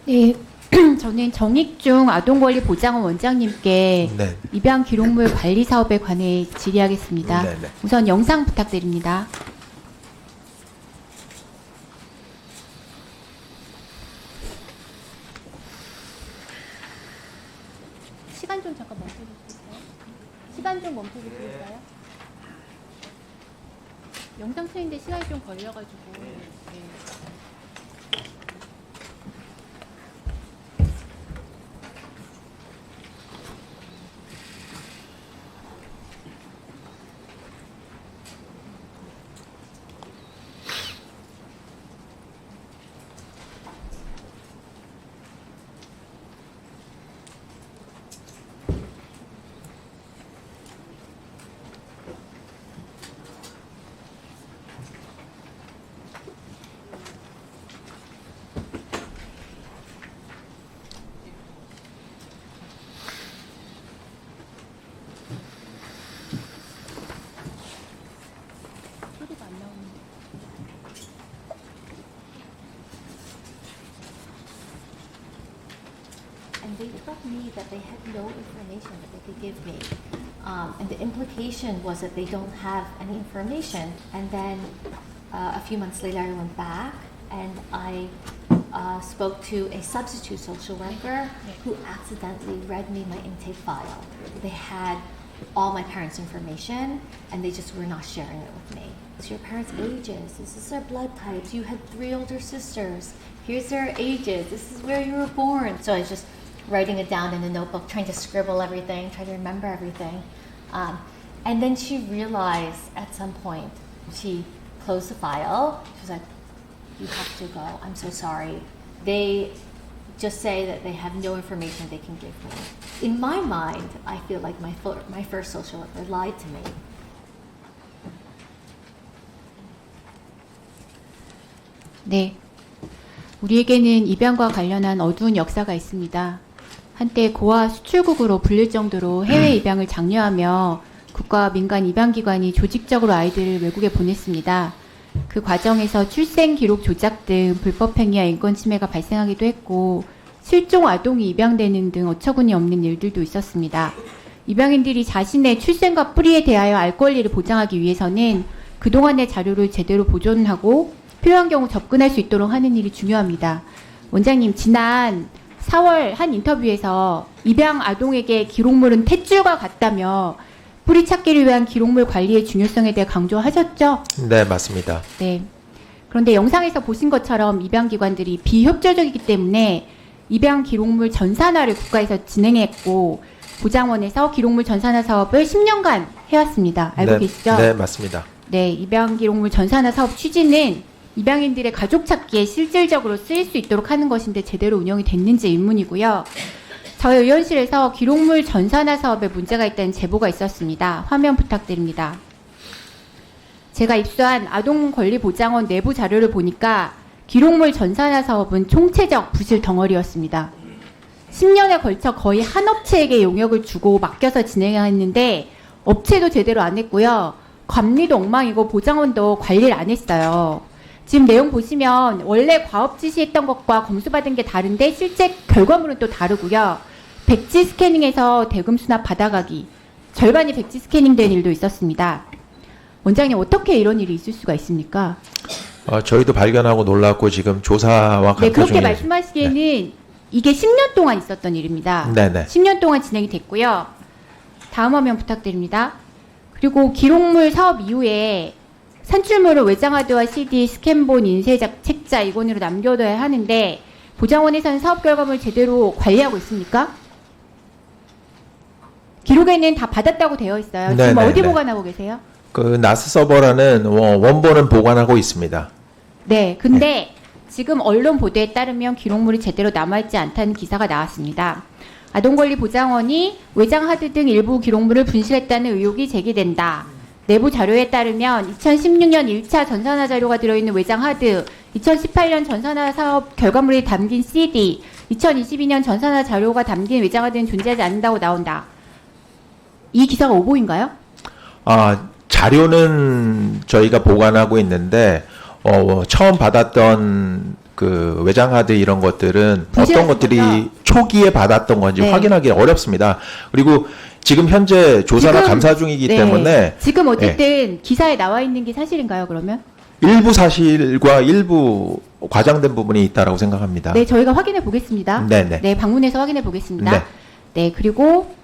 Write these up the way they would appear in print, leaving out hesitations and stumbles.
네, 저는 정익중 아동권리보장원 원장님께 네. 입양 기록물 관리 사업에 관해 질의하겠습니다. 네네. 우선 영상 부탁드립니다. 시간 좀 잠깐 멈춰줄 수 있어요? 시간 좀 멈춰줄 수 있어요? 영상 트는데 시간이 좀 걸려가지고. 네. 소리가 안 나오는데. And they told me that they had no information that they could give me. And the implication was that they don't have any information. And then a few months later, I went back and I spoke to a substitute social worker who accidentally read me my intake file. They had all my parents' information and they just were not sharing it with me. It's your parents' ages. This is their blood types. You had 3 older sisters. Here's their ages. This is where you were born. So I was just writing it down in a notebook, trying to scribble everything, trying to remember everything. And then she realized at some point, she closed the file. She was like, you have to go. I'm so sorry. They just say that they have no information they can give me. In my mind, I feel like my first social worker lied to me. 네. 우리에게는 입양과 관련한 어두운 역사가 있습니다. 한때 고아 수출국으로 불릴 정도로 해외 입양을 장려하며 국가와 민간 입양기관이 조직적으로 아이들을 외국에 보냈습니다. 그 과정에서 출생 기록 조작 등 불법 행위와 인권 침해가 발생하기도 했고 실종 아동이 입양되는 등 어처구니 없는 일들도 있었습니다. 입양인들이 자신의 출생과 뿌리에 대하여 알 권리를 보장하기 위해서는 그동안의 자료를 제대로 보존하고 필요한 경우 접근할 수 있도록 하는 일이 중요합니다. 원장님, 지난 4월 한 인터뷰에서 입양 아동에게 기록물은 탯줄과 같다며 뿌리 찾기를 위한 기록물 관리의 중요성에 대해 강조하셨죠? 네, 맞습니다. 네. 그런데 영상에서 보신 것처럼 입양기관들이 비협조적이기 때문에 입양 기록물 전산화를 국가에서 진행했고 보장원에서 기록물 전산화 사업을 10년간 해왔습니다. 알고 네, 계시죠? 네, 맞습니다. 네, 입양 기록물 전산화 사업 취지는 입양인들의 가족 찾기에 실질적으로 쓰일 수 있도록 하는 것인데 제대로 운영이 됐는지 의문이고요. 저희 의원실에서 기록물 전산화 사업에 문제가 있다는 제보가 있었습니다. 화면 부탁드립니다. 제가 입수한 아동권리보장원 내부 자료를 보니까 기록물 전산화 사업은 총체적 부실 덩어리였습니다. 10년에 걸쳐 거의 한 업체에게 용역을 주고 맡겨서 진행했는데 업체도 제대로 안 했고요. 관리도 엉망이고 보장원도 관리를 안 했어요. 지금 내용 보시면 원래 과업 지시했던 것과 검수받은 게 다른데 실제 결과물은 또 다르고요. 백지 스캐닝에서 대금 수납 받아가기, 절반이 백지 스캐닝 된 일도 있었습니다. 원장님, 어떻게 이런 일이 있을 수가 있습니까? 저희도 발견하고 놀랐고 지금 조사와 네, 감사 그렇게 중에 말씀하시기에는 이게 10년 동안 있었던 일입니다. 네네. 10년 동안 진행이 됐고요. 다음 화면 부탁드립니다. 그리고 기록물 사업 이후에 산출물을 외장하드와 CD, 스캔본, 인쇄작, 책자, 이권으로 남겨둬야 하는데 보장원에서는 사업 결과물 제대로 관리하고 있습니까? 기록에는 다 받았다고 되어 있어요. 지금 네네네. 어디 보관하고 계세요? 그 나스 서버라는 원본은 보관하고 있습니다. 네, 근데 지금 언론 보도에 따르면 기록물이 제대로 남아있지 않다는 기사가 나왔습니다. 아동권리보장원이 외장하드 등 일부 기록물을 분실했다는 의혹이 제기된다. 내부 자료에 따르면 2016년 1차 전산화 자료가 들어있는 외장하드, 2018년 전산화 사업 결과물이 담긴 CD, 2022년 전산화 자료가 담긴 외장하드는 존재하지 않는다고 나온다. 이 기사가 오보인가요? 자료는 저희가 보관하고 있는데 처음 받았던 그 외장하드 이런 것들은 부실했습니다. 어떤 것들이 초기에 받았던 건지 네. 확인하기 어렵습니다. 그리고 지금 현재 조사나 지금- 감사 중이기 네. 때문에 지금 어쨌든 기사에 나와 있는 게 사실인가요, 그러면? 일부 사실과 일부 과장된 부분이 있다라고 생각합니다. 네, 저희가 확인해 보겠습니다. 네네. 네, 방문해서 확인해 보겠습니다. 네. 네, 그리고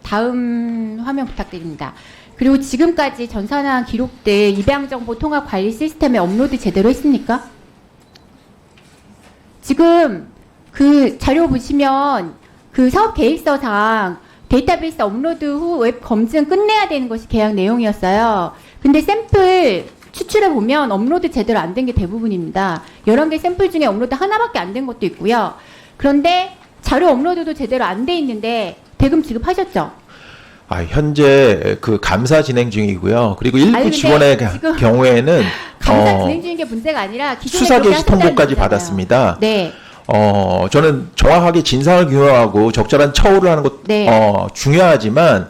다음 화면 부탁드립니다. 그리고 지금까지 전산화 기록들 입양정보 통합 관리 시스템에 업로드 제대로 했습니까? 지금 그 자료 보시면 그 사업 계획서상 데이터베이스 업로드 후 웹 검증 끝내야 되는 것이 계약 내용이었어요. 근데 샘플 추출해 보면 업로드 제대로 안 된 게 대부분입니다. 11개 샘플 중에 업로드 하나밖에 안 된 것도 있고요. 그런데 자료 업로드도 제대로 안 돼 있는데 대금 지급하셨죠? 현재 그 감사 진행 중이고요. 그리고 일부 아니, 근데 직원의 지금 경우에는 감사 진행 중인 게 문제가 아니라 기존에 수사 그렇게 개시 하셨다는 통보까지 거잖아요. 받았습니다. 네. 저는 정확하게 진상을 규명하고 적절한 처우를 하는 것 네. 중요하지만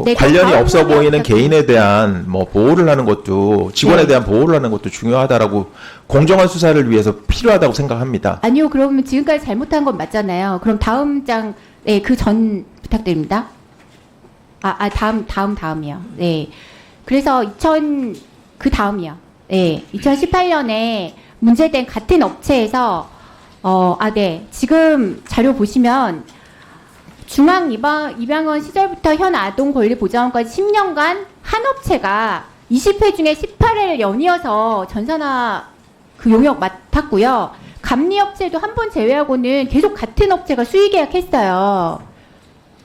네, 관련이 다음 없어 화면 보이는 부탁드립니다. 개인에 대한 뭐 보호를 하는 것도 직원에 네. 대한 보호를 하는 것도 중요하다라고 공정한 수사를 위해서 필요하다고 생각합니다. 아니요, 그러면 지금까지 잘못한 건 맞잖아요. 그럼 다음 장, 네, 그 전 부탁드립니다. 다음이요. 네. 그래서 그 다음이요. 네. 2018년에 문제된 같은 업체에서, 네. 지금 자료 보시면 중앙 입양원 시절부터 현 아동 권리 보장원까지 10년간 한 업체가 20회 중에 18회를 연이어서 전산화 그 용역 맡았고요. 감리 업체도 한 번 제외하고는 계속 같은 업체가 수의 계약했어요.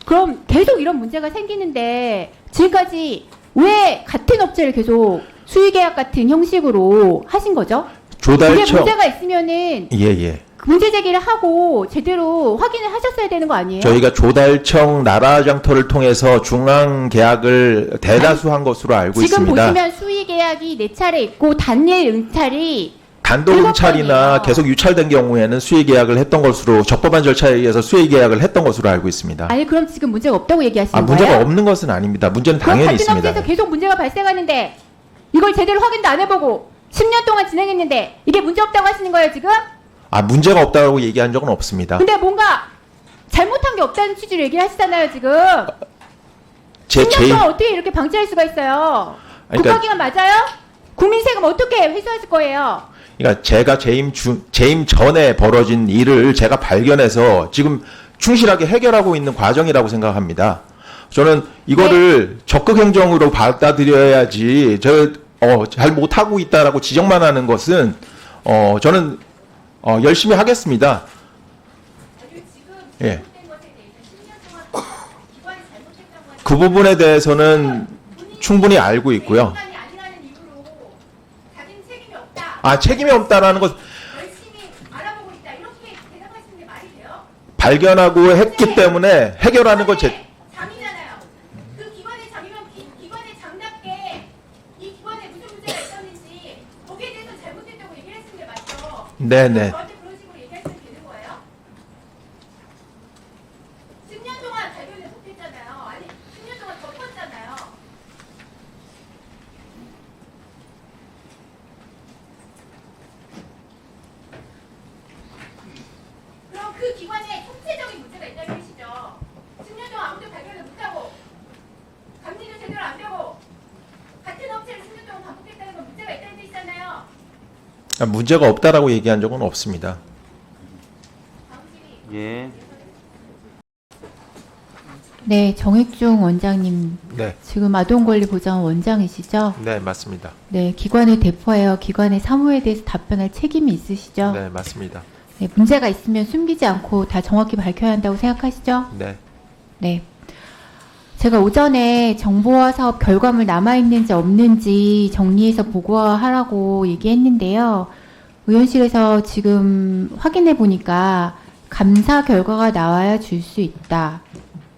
그럼 계속 이런 문제가 생기는데 지금까지 왜 같은 업체를 계속 수의 계약 같은 형식으로 하신 거죠? 그게 조달처 문제가 있으면은 예. 문제 제기를 하고 제대로 확인을 하셨어야 되는 거 아니에요? 저희가 조달청 나라장터를 통해서 중앙 계약을 대다수 한 것으로 알고 지금 있습니다. 보시면 수의 계약이 4차례 있고 단일 응찰이 단독 일곱 응찰이나 번이에요. 계속 유찰된 경우에는 수의 계약을 했던 것으로 적법한 절차에 의해서 수의 계약을 했던 것으로 알고 있습니다. 아니 그럼 지금 문제가 없다고 얘기하시는 문제가 거예요? 없는 것은 아닙니다. 문제는 그럼 당연히 같은 있습니다. 업체에서 계속 문제가 발생하는데 이걸 제대로 확인도 안 해보고 10년 동안 진행했는데 이게 문제 없다고 하시는 거예요 지금? 문제가 없다고 얘기한 적은 없습니다. 근데 뭔가 잘못한 게 없다는 취지로 얘기를 하시잖아요 지금. 10년 동안 어떻게 이렇게 방치할 수가 있어요? 그러니까- 국가기관 맞아요? 국민 세금 어떻게 회수하실 거예요? 그러니까 제가 재임 전에 벌어진 일을 제가 발견해서 지금 충실하게 해결하고 있는 과정이라고 생각합니다. 저는 이거를 적극 행정으로 받아들여야지 잘 못하고 있다라고 지적만 하는 것은 저는 열심히 하겠습니다. 예. 그 부분에 대해서는 충분히 알고 있고요. 책임이 없다라는 것 발견하고 했기 때문에 해결하는 것 잠이잖아요. 그 기관의 잠이면 기관의 잠답게 이 기관에 무슨 문제가 있었는지 거기에 대해서 잘못했다고 얘기를 했는 게 맞죠? 네네. 저한테 그런 식으로 얘기하시면 되는 거예요? 10년 동안 발견을 못했잖아요. 아니 10년 동안 덮었잖아요. 그럼 그 기관에 총체적인 문제가 있다는 뜻이죠. 10년 동안 아무도 발견을 못하고 감리도 제대로 안 되고 같은 업체를 10년 동안 반복했다는 건 문제가 있다는 뜻이잖아요. 문제가 없다라고 얘기한 적은 없습니다. 예. 네, 정익중 원장님 네, 지금 아동권리보장 원장이시죠? 네 맞습니다. 네, 기관의 대표예요. 기관의 사무에 대해서 답변할 책임이 있으시죠? 네 맞습니다. 네, 문제가 있으면 숨기지 않고 다 정확히 밝혀야 한다고 생각하시죠? 네. 네. 제가 오전에 정보화 사업 결과물 남아있는지 없는지 정리해서 보고하라고 얘기했는데요. 의원실에서 지금 확인해 보니까 감사 결과가 나와야 줄 수 있다.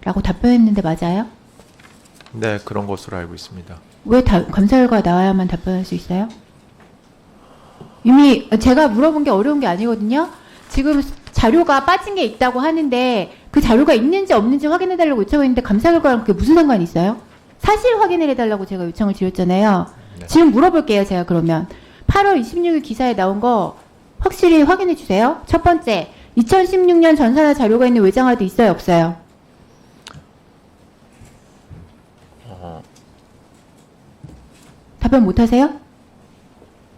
라고 답변했는데 맞아요? 네 그런 것으로 알고 있습니다. 왜 감사 결과가 나와야만 답변할 수 있어요? 이미 제가 물어본 게 어려운 게 아니거든요. 지금 자료가 빠진 게 있다고 하는데 그 자료가 있는지 없는지 확인해달라고 요청했는데 감사 결과랑 그게 무슨 상관이 있어요? 사실 확인을 해달라고 제가 요청을 드렸잖아요. 네. 지금 물어볼게요. 제가 그러면 8월 26일 기사에 나온 거 확실히 확인해 주세요. 첫 번째, 2016년 전산화 자료가 있는 외장하드 있어요, 없어요? 답변 못 하세요?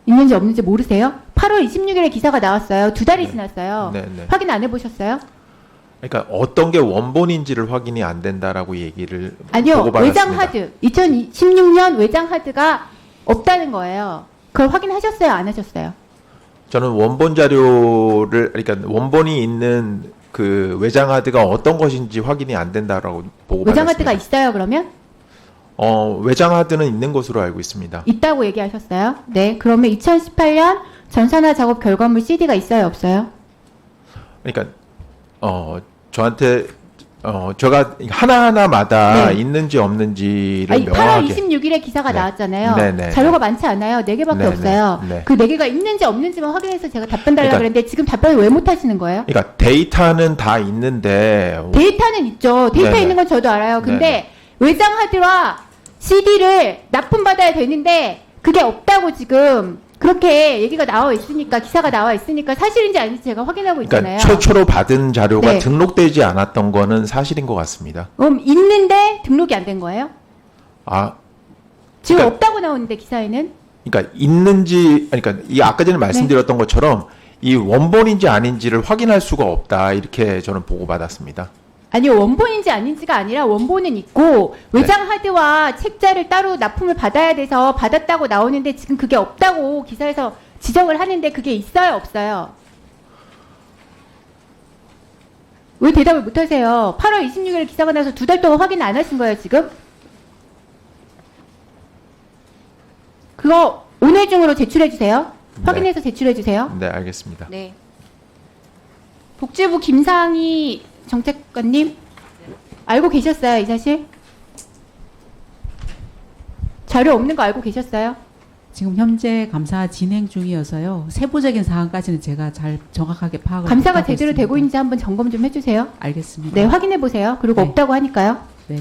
있는지 없는지 모르세요? 8월 26일에 기사가 나왔어요. 2달이 네. 지났어요. 네, 네. 확인 안 해보셨어요? 그러니까 어떤 게 원본인지를 확인이 안 된다라고 얘기를 아니요. 보고받았습니다. 외장 하드. 2016년 외장 하드가 없다는 거예요. 그걸 확인하셨어요? 안 하셨어요? 저는 원본 자료를 그러니까 원본이 있는 그 외장 하드가 어떤 것인지 확인이 안 된다라고 보고받았습니다. 외장 하드가 있어요, 그러면? 외장 하드는 있는 것으로 알고 있습니다. 있다고 얘기하셨어요? 네. 그러면 2018년 전산화 작업 결과물 CD가 있어요, 없어요? 그러니까 저한테 제가 하나하나마다 네. 있는지 없는지를 아니, 8월 명확하게 26일에 기사가 네. 나왔잖아요. 네. 자료가 많지 않아요. 4개밖에 네. 없어요. 네. 그 4개가 있는지 없는지만 확인해서 제가 답변 달라고 그러니까- 그랬는데 지금 답변을 왜 못 하시는 거예요? 그러니까 데이터는 다 있는데 데이터는 있죠. 데이터 네네. 있는 건 저도 알아요. 근데 네네. 외장 하드와 CD를 납품받아야 되는데 그게 없다고 지금 그렇게 얘기가 나와 있으니까 기사가 나와 있으니까 사실인지 아닌지 제가 확인하고 그러니까 있잖아요. 최초로 받은 자료가 네. 등록되지 않았던 거는 사실인 것 같습니다. 그럼 있는데 등록이 안 된 거예요? 아, 지금 그러니까- 없다고 나오는데 기사에는? 그러니까 있는지 그러니까 이 아까 전에 말씀드렸던 네. 것처럼 이 원본인지 아닌지를 확인할 수가 없다 이렇게 저는 보고받았습니다. 아니요, 원본인지 아닌지가 아니라 원본은 있고 외장 하드와 책자를 따로 납품을 받아야 돼서 받았다고 나오는데 지금 그게 없다고 기사에서 지적을 하는데 그게 있어요, 없어요? 왜 대답을 못 하세요? 8월 26일 기사가 나서 2달 동안 확인 안 하신 거예요, 지금? 그거 오늘 중으로 제출해 주세요. 네. 확인해서 제출해 주세요. 네, 알겠습니다. 네. 복지부 김상희 정책관님 알고 계셨어요, 이 사실? 자료 없는 거 알고 계셨어요? 지금 현재 감사 진행 중이어서요. 세부적인 사항까지는 제가 잘 정확하게 파악을 감사가 못하고 제대로 있습니다. 되고 있는지 한번 점검 좀 해주세요. 알겠습니다. 네, 확인해 보세요. 그리고 네. 없다고 하니까요.